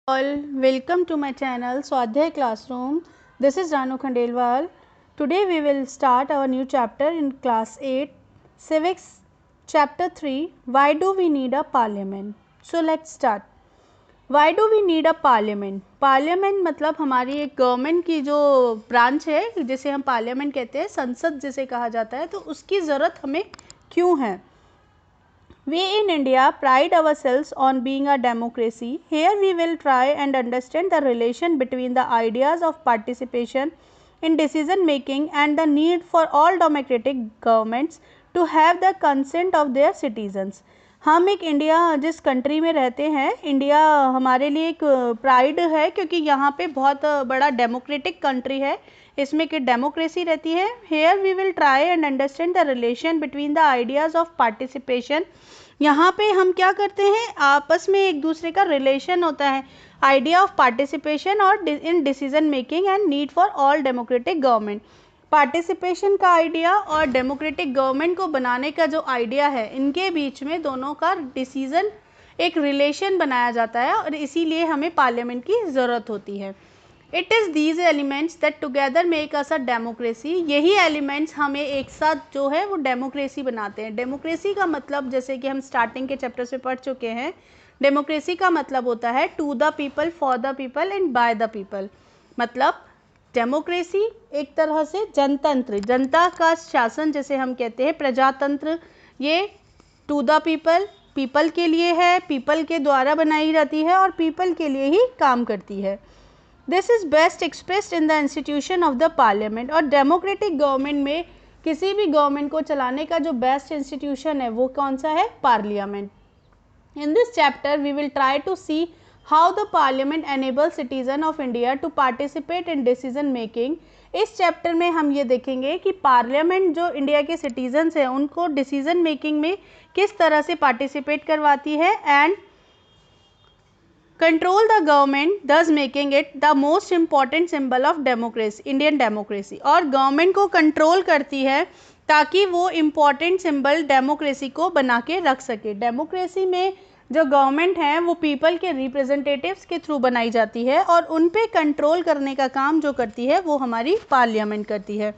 All, welcome to my channel Swadhyay Classroom. This is Ranu Khandelwal. Today we will start our new chapter in class 8 Civics chapter 3 Why do we need a parliament? So let's start. Why do we need a parliament? Parliament मतलब हमारी एक government की जो branch है जिसे हम parliament कहते हैं, संसद जिसे कहा जाता है, तो उसकी ज़रूरत हमें क्यों है? We in India pride ourselves on being a democracy. Here we will try and understand the relation between the ideas of participation in decision making and the need for all democratic governments to have the consent of their citizens. हम एक India जिस country में रहते हैं, India हमारे लिए एक pride है क्योंकि यहाँ पे बहुत बड़ा डेमोक्रेटिक कंट्री है, इसमें कि डेमोक्रेसी रहती है. Here we will try and understand the relation between the ideas of participation. यहाँ पे हम क्या करते हैं, आपस में एक दूसरे का रिलेशन होता है, आइडिया ऑफ पार्टिसिपेशन और इन decision making and need for all democratic government. Participation का आइडिया और डेमोक्रेटिक गवर्नमेंट को बनाने का जो आइडिया है, इनके बीच में दोनों का डिसीजन एक रिलेशन बनाया जाता है और इसीलिए हमें पार्लियामेंट की ज़रूरत होती है. It is these elements that together make us a democracy. यही एलिमेंट्स हमें एक साथ जो है वो डेमोक्रेसी बनाते हैं. डेमोक्रेसी का मतलब, जैसे कि हम स्टार्टिंग के चैप्टर से पढ़ चुके हैं, डेमोक्रेसी का मतलब होता है to the people, for the people and by the people. मतलब डेमोक्रेसी एक तरह से जनतंत्र, जनता का शासन जैसे हम कहते हैं, प्रजातंत्र, ये टू द पीपल, पीपल के लिए है, पीपल के द्वारा बनाई जाती है और पीपल के लिए ही काम करती है. This is best expressed in the institution of the parliament. और डेमोक्रेटिक गवर्नमेंट में किसी भी गवर्नमेंट को चलाने का जो बेस्ट इंस्टीट्यूशन है वो कौन सा है? Parliament. In this chapter we will try to see how the parliament enable citizen of India to participate in decision making. इस चैप्टर में हम ये देखेंगे कि पार्लियामेंट जो इंडिया के सिटीजन्स हैं उनको डिसीजन मेकिंग में किस तरह से पार्टिसिपेट करवाती है एंड कंट्रोल द गवर्नमेंट, दस making it the most important symbol of democracy, Indian democracy. और गवर्नमेंट को कंट्रोल करती है ताकि वो इम्पॉर्टेंट सिंबल डेमोक्रेसी को बना के रख सके. डेमोक्रेसी में जो गवर्नमेंट है वो पीपल के रिप्रेजेंटेटिव्स के थ्रू बनाई जाती है और उन पे कंट्रोल करने का काम जो करती है वो हमारी पार्लियामेंट करती है.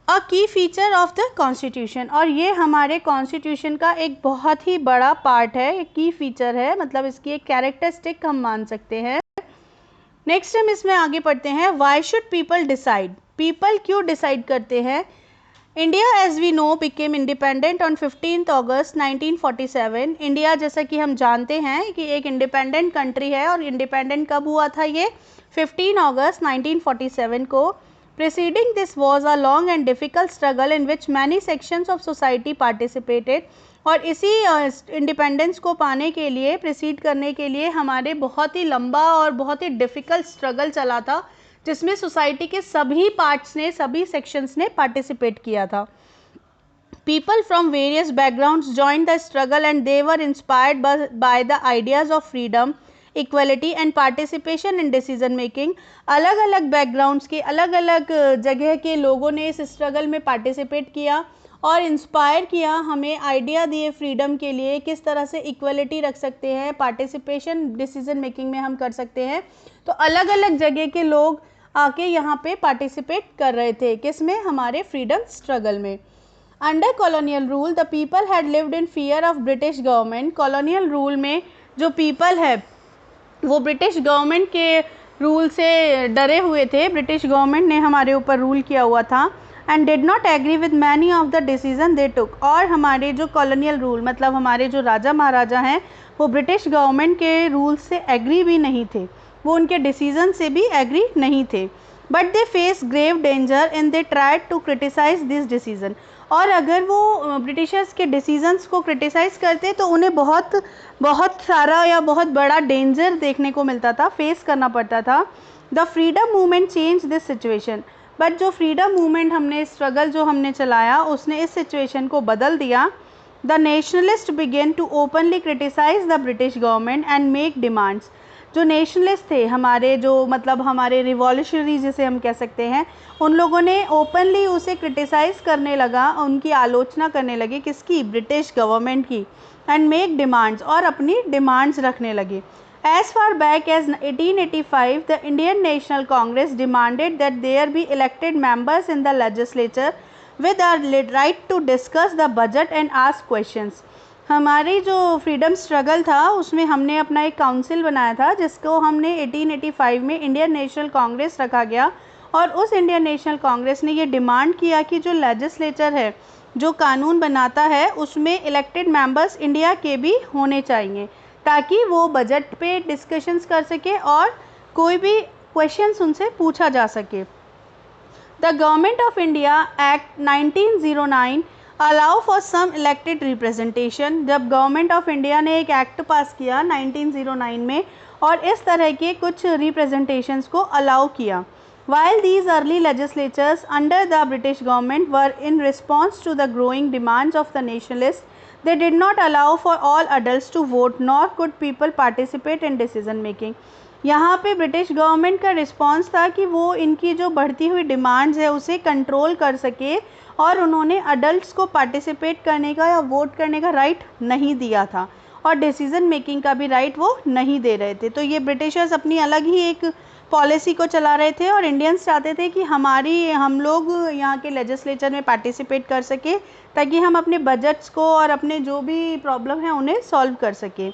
अ की फीचर ऑफ द कॉन्स्टिट्यूशन. और ये हमारे कॉन्स्टिट्यूशन का एक बहुत ही बड़ा पार्ट है, एक की फीचर है, मतलब इसकी एक कैरेक्टरिस्टिक हम मान सकते हैं. नेक्स्ट हम इसमें आगे पढ़ते हैं. Why should people decide. People क्यों डिसाइड करते हैं? India as we know became independent on 15 August 1947. India जैसा कि हम जानते हैं कि एक इंडिपेंडेंट कंट्री है और इंडिपेंडेंट कब हुआ था? ये 15 अगस्त 1947 को. Preceding this was a long and difficult struggle in which many sections of society participated. और इसी इंडिपेंडेंस को पाने के लिए, प्रिसीड करने के लिए हमारे बहुत ही लंबा और बहुत ही डिफ़िकल्ट स्ट्रगल चला था जिसमें सोसाइटी के सभी पार्ट्स ने, सभी सेक्शंस ने पार्टिसिपेट किया था. People from various backgrounds joined the struggle and they were inspired by the ideas of freedom, equality and participation in decision making. अलग अलग बैकग्राउंड्स के, अलग अलग जगह के लोगों ने इस स्ट्रगल में पार्टिसिपेट किया और इंस्पायर किया, हमें आइडिया दिए फ्रीडम के लिए, किस तरह से इक्वलिटी रख सकते हैं, पार्टिसिपेशन डिसीजन मेकिंग में हम कर सकते हैं. तो अलग अलग जगह के लोग आके यहाँ पे पार्टिसिपेट कर रहे थे, किस में? हमारे फ्रीडम स्ट्रगल में. Under colonial rule the people had lived in fear of British government. Colonial rule में जो पीपल है वो ब्रिटिश गवर्नमेंट के रूल से डरे हुए थे. ब्रिटिश गवर्नमेंट ने हमारे ऊपर रूल किया हुआ था and did not agree with many of the decision they took. और हमारे जो कॉलोनियल रूल, मतलब हमारे जो राजा महाराजा हैं, वो ब्रिटिश गवर्नमेंट के रूल से एग्री भी नहीं थे, वो उनके डिसीजन से भी एग्री नहीं थे. But they face grave danger and they tried to criticise this decision. और अगर वो ब्रिटिशर्स के डिसीजंस को क्रिटिसाइज करते तो उन्हें बहुत सारा या बहुत बड़ा डेंजर देखने को मिलता था, फेस करना पड़ता था. The freedom movement change this situation. But जो फ्रीडम मूवमेंट हमने, स्ट्रगल जो हमने चलाया, उसने इस सिचुएशन को बदल दिया. The nationalist began to openly criticise the British government and make demands. जो नेशनलिस्ट थे हमारे, जो मतलब हमारे रिवॉल्यूशनरी जिसे हम कह सकते हैं, उन लोगों ने ओपनली उसे क्रिटिसाइज़ करने लगा, उनकी आलोचना करने लगे, किसकी? ब्रिटिश गवर्नमेंट की. एंड मेक डिमांड्स, और अपनी डिमांड्स रखने लगे. As far back as 1885, the Indian National Congress demanded that there be elected members in the legislature with a right to discuss the budget and ask questions. हमारी जो freedom struggle था उसमें हमने अपना एक काउंसिल बनाया था जिसको हमने 1885 में इंडियन नेशनल कांग्रेस रखा गया, और उस इंडियन नेशनल कांग्रेस ने ये डिमांड किया कि जो लेजिस्लेचर है, जो कानून बनाता है, उसमें इलेक्टेड मेंबर्स इंडिया के भी होने चाहिए ताकि वो बजट पे डिस्कशंस कर सके और कोई भी क्वेश्चंस उनसे पूछा जा सके। The government of India act 1909 allow for some elected representation. जब गवर्नमेंट ऑफ इंडिया ने एक एक्ट पास किया 1909 में और इस तरह के कुछ रिप्रेजेंटेशंस को अलाउ किया। While these early legislatures under the British government were in response to the growing demands of the nationalists, they did not allow for all adults to vote, nor could people participate in decision making. यहाँ पे British government का response था कि वो इनकी जो बढ़ती हुई डिमांड्स है उसे कंट्रोल कर सके, और उन्होंने अडल्ट्स को पार्टिसिपेट करने का या वोट करने का राइट नहीं दिया था, और डिसीजन मेकिंग का भी राइट वो नहीं दे रहे थे। तो ये ब्रिटिशर्स अपनी अलग ही एक पॉलिसी को चला रहे थे, और इंडियंस चाहते थे कि हम लोग यहाँ के लेजिस्लेचर में पार्टिसिपेट कर सके ताकि हम अपने बजट्स को और अपने जो भी प्रॉब्लम है उन्हें सॉल्व कर सके।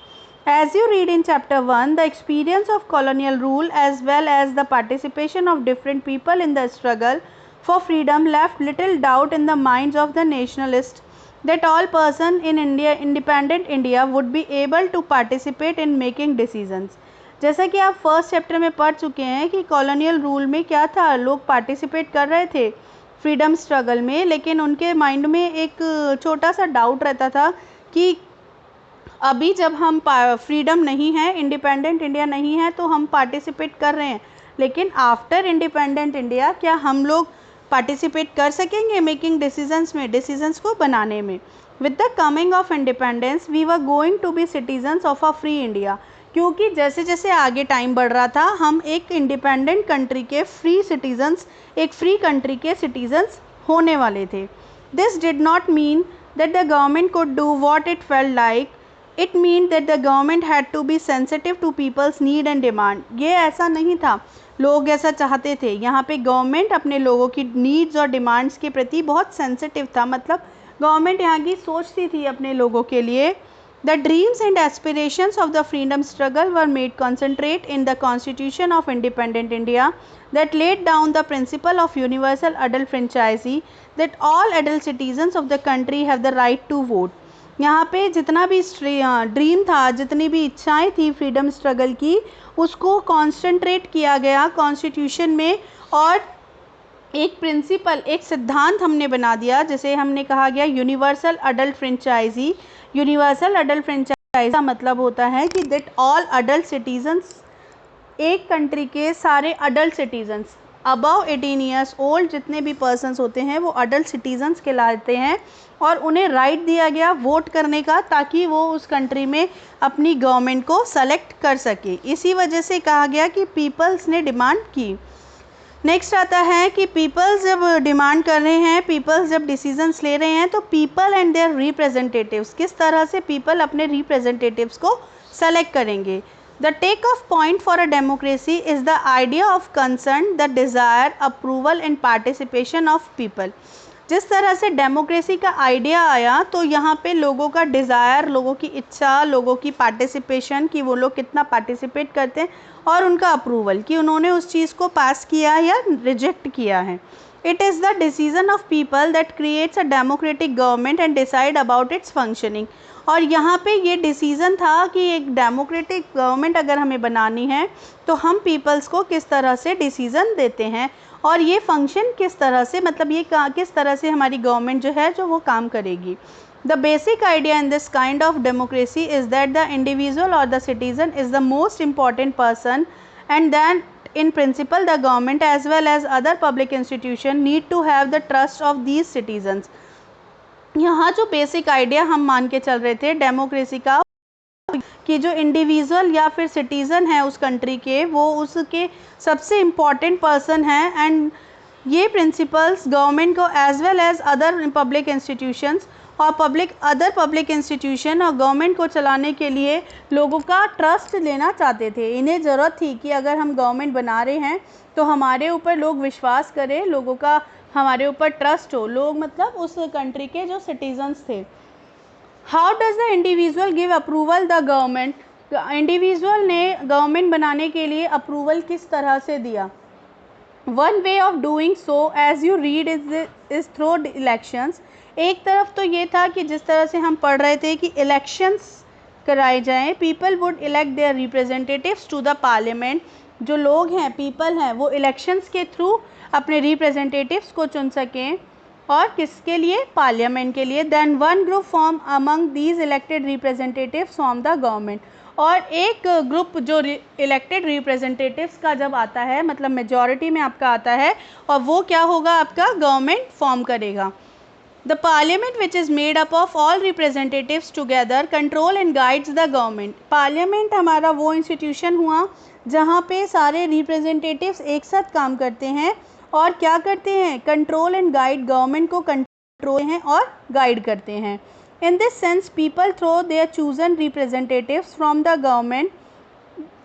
As you read in chapter 1, the experience of colonial rule as well as the participation of different people in the struggle for freedom left little doubt in the minds of the nationalists that all person in India, independent India would be able to participate in making decisions. जैसा कि आप first chapter में पढ़ चुके हैं कि colonial rule में क्या था, लोग पार्टिसिपेट कर रहे थे फ्रीडम स्ट्रगल में, लेकिन उनके माइंड में एक छोटा सा डाउट रहता था कि अभी जब हम फ्रीडम नहीं है, इंडिपेंडेंट इंडिया नहीं है, तो हम पार्टिसिपेट कर रहे हैं, लेकिन आफ्टर इंडिपेंडेंट इंडिया क्या हम लोग पार्टिसिपेट कर सकेंगे मेकिंग डिसीजंस में, डिसीजंस को बनाने में। With the coming of independence we were going to be citizens of a free India, क्योंकि जैसे जैसे आगे टाइम बढ़ रहा था हम एक इंडिपेंडेंट कंट्री के फ्री सिटीजन्स, एक फ्री कंट्री के सिटीजन्स होने वाले थे। This did not mean that the government could do what it felt like, it mean that the government had to be sensitive to people's need and demand. ये ऐसा नहीं था लोग ऐसा चाहते थे, यहाँ पे गवर्नमेंट अपने लोगों की नीड्स और डिमांड्स के प्रति बहुत सेंसिटिव था, मतलब गवर्नमेंट यहाँ की सोचती थी अपने लोगों के लिए। The dreams and aspirations of the freedom struggle were made concentrate in the Constitution of Independent India that laid down the principle of universal adult franchise, that all adult citizens of the country have the right to vote. यहाँ पे जितना भी dream था, जितनी भी इच्छाएं थी freedom struggle की, उसको कॉन्सेंट्रेट किया गया कॉन्स्टिट्यूशन में, और एक प्रिंसिपल, एक सिद्धांत हमने बना दिया जिसे हमने कहा गया universal adult franchise. Universal adult franchise का मतलब होता है कि दैट ऑल अडल्ट सिटीजन्स, एक कंट्री के सारे adult citizens above 18 years old जितने भी पर्सन्स होते हैं वो अडल्ट सिटीजन्स कहलाते हैं, और उन्हें राइट दिया गया वोट करने का ताकि वो उस कंट्री में अपनी गवर्नमेंट को सेलेक्ट कर सके। इसी वजह से कहा गया कि पीपल्स ने डिमांड की। नेक्स्ट आता है कि पीपल्स जब डिमांड कर रहे हैं, पीपल्स जब डिसीजंस ले रहे हैं, तो पीपल एंड देयर रिप्रेजेंटेटिव्स, किस तरह से पीपल अपने रिप्रेजेंटेटिव्स को सेलेक्ट करेंगे। The take off point for a democracy is the idea of concern, the desire, approval and participation of people. जिस तरह से डेमोक्रेसी का आइडिया आया तो यहाँ पे लोगों का डिज़ायर, लोगों की इच्छा, लोगों की पार्टिसिपेशन कि वो लोग कितना पार्टिसिपेट करते हैं, और उनका अप्रूवल कि उन्होंने उस चीज़ को पास किया या रिजेक्ट किया है। It is the decision of people that creates a democratic government and decide about it's functioning. और यहाँ पे ये डिसीज़न था कि एक डेमोक्रेटिक गवर्नमेंट अगर हमें बनानी है तो हम पीपल्स को किस तरह से डिसीज़न देते हैं, और ये फंक्शन किस तरह से, मतलब ये किस तरह से हमारी गवर्नमेंट जो है जो वो काम करेगी। The basic idea in this kind of democracy is that the individual or the citizen is the most important person, and that in principle the government as well as other public institution need to have the trust of these citizens. यहाँ जो basic idea हम मान के चल रहे थे democracy का कि जो इंडिविजुअल या फिर सिटीज़न है उस कंट्री के, वो उसके सबसे इम्पॉर्टेंट पर्सन है, एंड ये प्रिंसिपल्स गवर्नमेंट को as well as other public institutions और अदर पब्लिक इंस्टीट्यूशन और गवर्नमेंट को चलाने के लिए लोगों का ट्रस्ट लेना चाहते थे। इन्हें ज़रूरत थी कि अगर हम गवर्नमेंट बना रहे हैं तो हमारे ऊपर लोग विश्वास करें, लोगों का हमारे ऊपर ट्रस्ट हो। लोग मतलब उस कंट्री के जो सिटीजन्स थे। How does the individual give approval the government? Individual ने गवर्नमेंट बनाने के लिए अप्रूवल किस तरह से दिया? One way of doing so as you read is through elections. एक तरफ तो ये था कि जिस तरह से हम पढ़ रहे थे कि इलेक्शंस कराए जाएं, people would elect their representatives to the parliament. जो लोग हैं, पीपल हैं, वो इलेक्शंस के थ्रू अपने रिप्रेजेंटेटिव्स को चुन सकें और किसके लिए? पार्लियामेंट के लिए। Then one group form among these elected representatives from the government. और एक ग्रुप जो इलेक्टेड रिप्रेजेंटेटिव्स का जब आता है, मतलब मेजॉरिटी में आपका आता है, और वो क्या होगा? आपका गवर्नमेंट फॉर्म करेगा। The parliament which is made up of all representatives together control and guides the government. Parliament हमारा वो इंस्टीट्यूशन हुआ जहाँ पे सारे रिप्रेजेंटेटिव्स एक साथ काम करते हैं और क्या करते हैं? कंट्रोल एंड गाइड, गवर्नमेंट को कंट्रोल हैं और गाइड करते हैं। In this sense, people throw their chosen representatives from the government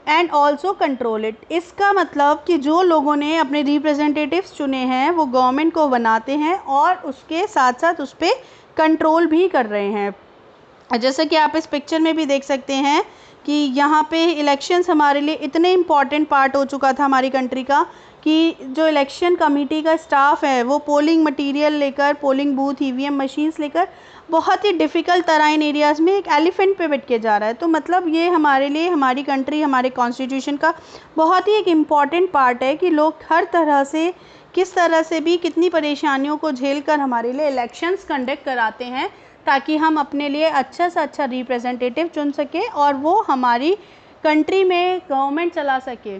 and also control it. इसका मतलब कि जो लोगों ने अपने रिप्रेजेंटेटिव्स चुने हैं वो गवर्नमेंट को बनाते हैं और उसके साथ साथ उस पर कंट्रोल भी कर रहे हैं। जैसा कि आप इस पिक्चर में भी देख सकते हैं कि यहाँ पे इलेक्शंस हमारे लिए इतने इम्पॉर्टेंट पार्ट हो चुका था हमारी कंट्री का कि जो इलेक्शन कमेटी का स्टाफ है वो पोलिंग मटेरियल लेकर, पोलिंग बूथ, ईवीएम मशीन्स लेकर बहुत ही डिफ़िकल्ट तराइन एरियाज़ में एक एलिफेंट पे बैठ के जा रहा है। तो मतलब ये हमारे लिए, हमारी कंट्री, हमारे कॉन्स्टिट्यूशन का बहुत ही एक इम्पॉर्टेंट पार्ट है कि लोग हर तरह से, किस तरह से भी, कितनी परेशानियों को झेल कर हमारे लिए इलेक्शंस कंडक्ट कराते हैं ताकि हम अपने लिए अच्छा से अच्छा रिप्रेजेंटेटिव चुन सकें और वो हमारी कंट्री में गवर्नमेंट चला सके।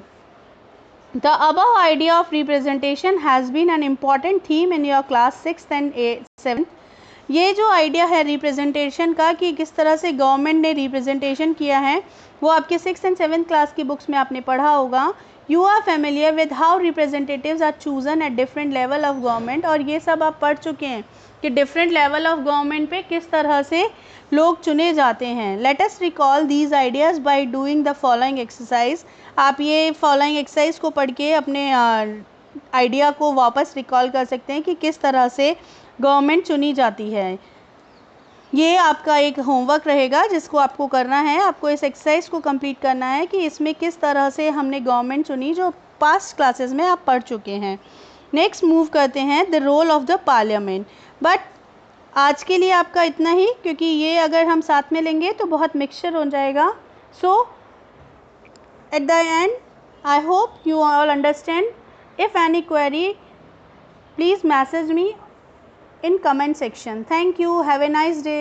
The above idea of representation has been an important theme in your class 6th and 7th. ये जो आइडिया है रिप्रेजेंटेशन का कि किस तरह से गवर्नमेंट ने रिप्रेजेंटेशन किया है वो आपके 6th and 7th क्लास की बुक्स में आपने पढ़ा होगा। You are familiar with how representatives are chosen at different level of government, और ये सब आप पढ़ चुके हैं कि डिफरेंट लेवल ऑफ गवर्नमेंट पे किस तरह से लोग चुने जाते हैं। Let us recall these ideas by doing the following exercise. आप ये फॉलोइंग एक्सरसाइज को पढ़ के अपने आइडिया को वापस रिकॉल कर सकते हैं कि किस तरह से गवर्नमेंट चुनी जाती है। ये आपका एक होमवर्क रहेगा जिसको आपको करना है। आपको इस एक्सरसाइज को कंप्लीट करना है कि इसमें किस तरह से हमने गवर्नमेंट चुनी, जो पास्ट क्लासेस में आप पढ़ चुके हैं। नेक्स्ट मूव करते हैं the role of the parliament. But आज के लिए आपका इतना ही, क्योंकि ये अगर हम साथ में लेंगे तो बहुत मिक्सचर हो जाएगा। So at the end I hope you all understand. If any query, please message me in comment section. Thank you. Have a nice day.